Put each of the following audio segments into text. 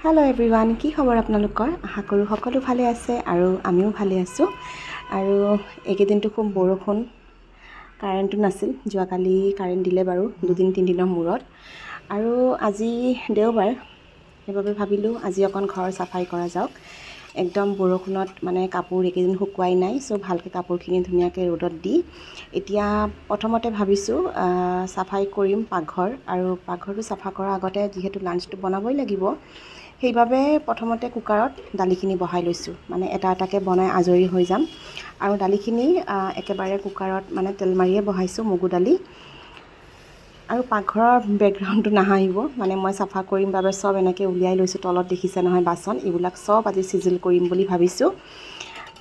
Hello' everyone, কি খবৰ আপোনালোকৰ? আশা কৰোঁ সকলো ভালে আছে আৰু আমিও ভালে আছোঁ। আৰু এইকেইদিনটো খুব বৰষুণ, কাৰেণ্টটো নাছিল। যোৱাকালি কাৰেণ্ট দিলে বাৰু 2-3 দিনৰ মূৰত। আৰু আজি দেওবাৰ, সেইবাবে ভাবিলোঁ আজি অকণ ঘৰ চাফাই কৰা যাওক। একদম বৰষুণত মানে কাপোৰ এইকেইদিন শুকুৱাই নাই, চ' ভালকৈ কাপোৰখিনি ধুনীয়াকৈ ৰ'দত দি এতিয়া প্ৰথমতে ভাবিছোঁ চাফাই কৰিম পাকঘৰ। আৰু পাকঘৰটো চাফা কৰাৰ আগতে যিহেতু লাঞ্চটো বনাবই লাগিব, সেইবাবে প্ৰথমতে কুকাৰত দালিখিনি বহাই লৈছোঁ। মানে এটা এটাকৈ বনাই আজৰি হৈ যাম। আৰু দালিখিনি একেবাৰে কুকাৰত মানে তেল মাৰিয়ে বহাইছোঁ, মগু দালি। আৰু পাকঘৰৰ বেকগ্ৰাউণ্ডটো নাহাঁহিব, মানে মই চাফা কৰিম বাবে চব এনেকৈ উলিয়াই লৈছোঁ। তলত দেখিছে নহয় বাচন, এইবিলাক চব আজি চিজিল কৰিম বুলি ভাবিছোঁ।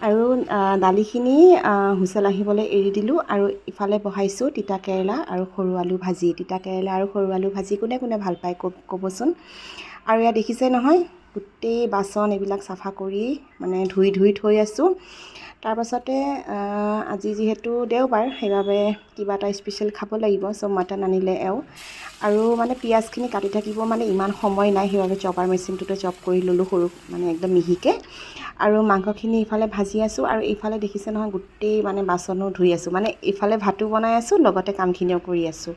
আৰু দালিখিনি হুইচেল আহিবলৈ এৰি দিলোঁ। আৰু ইফালে বহাইছোঁ তিতা কেৰেলা আৰু সৰু আলু ভাজি। তিতা কেৰেলা আৰু সৰু আলু ভাজি কোনে কোনে ভাল পায় ক'বচোন। আৰু ইয়াত দেখিছে নহয়, গোটেই বাচন এইবিলাক চাফা কৰি মানে ধুই থৈ আছোঁ। তাৰপাছতে আজি যিহেতু দেওবাৰ, সেইবাবে কিবা এটা স্পেচিয়েল খাব লাগিব। চ' মাটন আনিলে এওঁ। আৰু মানে পিঁয়াজখিনি কাটি থাকিব মানে ইমান সময় নাই, সেইবাবে চপাৰ মেচিনটোতে চপ কৰি ল'লোঁ সৰু, মানে একদম মিহিকৈ। আৰু মাংসখিনি ইফালে ভাজি আছোঁ আৰু এইফালে দেখিছে নহয় গোটেই মানে বাচনো ধুই আছোঁ। মানে ইফালে ভাতো বনাই আছোঁ, লগতে কামখিনিও কৰি আছোঁ।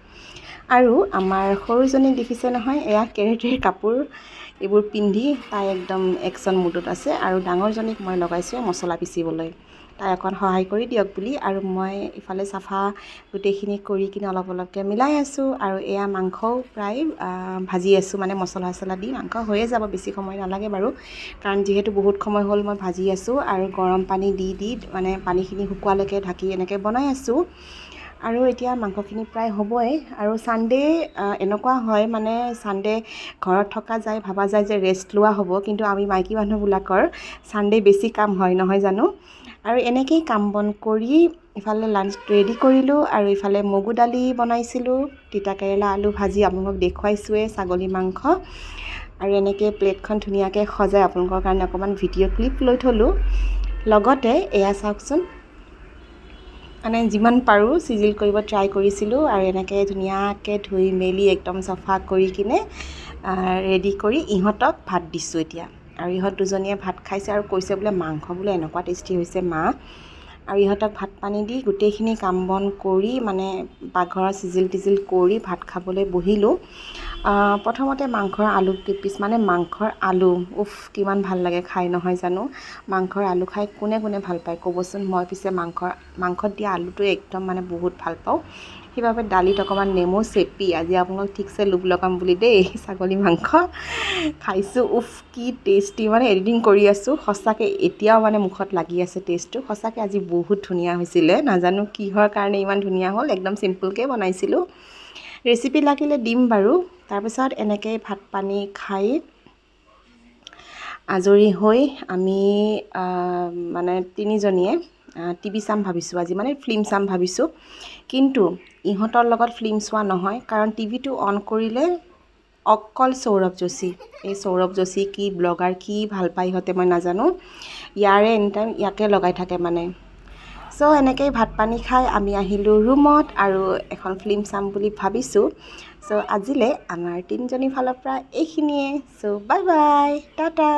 আৰু আমাৰ সৰুজনীক দেখিছে নহয়, এয়া কেৰেটিৰ কাপোৰ এইবোৰ পিন্ধি তাই একদম একশ্যন মুডত আছে। আৰু ডাঙৰজনীক মই লগাইছোঁ মছলা পিচিবলৈ, তাই অকণ সহায় কৰি দিয়ক বুলি। আৰু মই ইফালে চাফা গোটেইখিনি কৰি কিনে অলপ অলপকৈ মিলাই আছোঁ। আৰু এয়া মাংসও প্ৰায় ভাজি আছোঁ, মানে মছলা চছলা দি মাংস হৈয়ে যাব, বেছি সময় নালাগে বাৰু। কাৰণ যিহেতু বহুত সময় হ'ল মই ভাজি আছোঁ। আৰু গৰম পানী দি মানে পানীখিনি শুকোৱালৈকে ঢাকি এনেকৈ বনাই আছোঁ। আৰু এতিয়া মাংসখিনি প্ৰায় হ'বই। আৰু ছানডে এনেকুৱা হয়, মানে ছানডে ঘৰত থকা যায়, ভাবা যায় যে ৰেষ্ট লোৱা হ'ব, কিন্তু আমি মাইকী মানুহবিলাকৰ ছানডে বেছি কাম হয় নহয় জানো। আৰু এনেকেই কাম বন কৰি ইফালে লাঞ্চ ৰেডি কৰিলোঁ। আৰু ইফালে মগু দালি বনাইছিলোঁ, তিতা কেৰেলা আলু ভাজি আপোনালোকক দেখুৱাইছোঁৱেই, ছাগলী মাংস। আৰু এনেকৈ প্লেটখন ধুনীয়াকৈ সজাই আপোনালোকৰ কাৰণে অকণমান ভিডিঅ' ক্লিপ লৈ থ'লোঁ। লগতে এয়া চাওকচোন, মানে যিমান পাৰোঁ চিজিল কৰিব ট্ৰাই কৰিছিলোঁ। আৰু এনেকৈ ধুনীয়াকৈ ধুই মেলি একদম চাফা কৰি কিনে ৰেডি কৰি ইহঁতক ভাত দিছোঁ এতিয়া। আৰু ইহঁত দুজনীয়ে ভাত খাইছে আৰু কৈছে বোলে মাংস বোলে এনেকুৱা টেষ্টি হৈছে মা। আৰু ইহঁতক ভাত পানী দি গোটেইখিনি কাম বন কৰি মানে পাকঘৰৰ চিজিল টিজিল কৰি ভাত খাবলৈ বহিলোঁ। প্ৰথমতে মাংসৰ আলু কেইপিচ, মানে মাংসৰ আলু কিমান ভাল লাগে খাই নহয় জানো। মাংসৰ আলু খাই কোনে কোনে ভাল পায় ক'বচোন। মই পিছে মাংসত দিয়া আলুটো একদম মানে বহুত ভাল পাওঁ। সেইবাবে দালিত অকণমান নেমু চেপি আজি আপোনালোক ঠিকছে লোভ লগাম বুলি দেই, ছাগলী মাংস খাইছোঁ। কি টেষ্টি, মানে এডিটিং কৰি আছোঁ সঁচাকৈ, এতিয়াও মানে মুখত লাগি আছে টেষ্টটো। সঁচাকৈ আজি বহুত ধুনীয়া হৈছিলে, নাজানো কিহৰ কাৰণে ইমান ধুনীয়া হ'ল। একদম চিম্পুলকৈ বনাইছিলোঁ। ৰেচিপি লাগিলে দিম বাৰু। তাৰপিছত এনেকৈ ভাত পানী খাই আজৰি হৈ আমি মানে তিনিজনীয়ে টিভি চাম ভাবিছোঁ আজি, মানে ফিল্ম চাম ভাবিছোঁ। কিন্তু ইহঁতৰ লগত ফিল্ম চোৱা নহয়, কাৰণ টিভিটো অন কৰিলে অকল সৌৰভ যোশী। এই সৌৰভ যোশী কি ব্লগাৰ, কি ভাল পায় ইহঁতে মই নাজানো, ইয়াৰে এনিটাইম ইয়াকে লগাই থাকে মানে। চ' এনেকেই ভাত পানী খাই আমি আহিলোঁ ৰুমত আৰু এখন ফিল্ম চাম বুলি ভাবিছোঁ। চ' আজিলৈ আমাৰ তিনিজনীৰ ফালৰ পৰা এইখিনিয়ে। চ' বাই বাই, টাটা।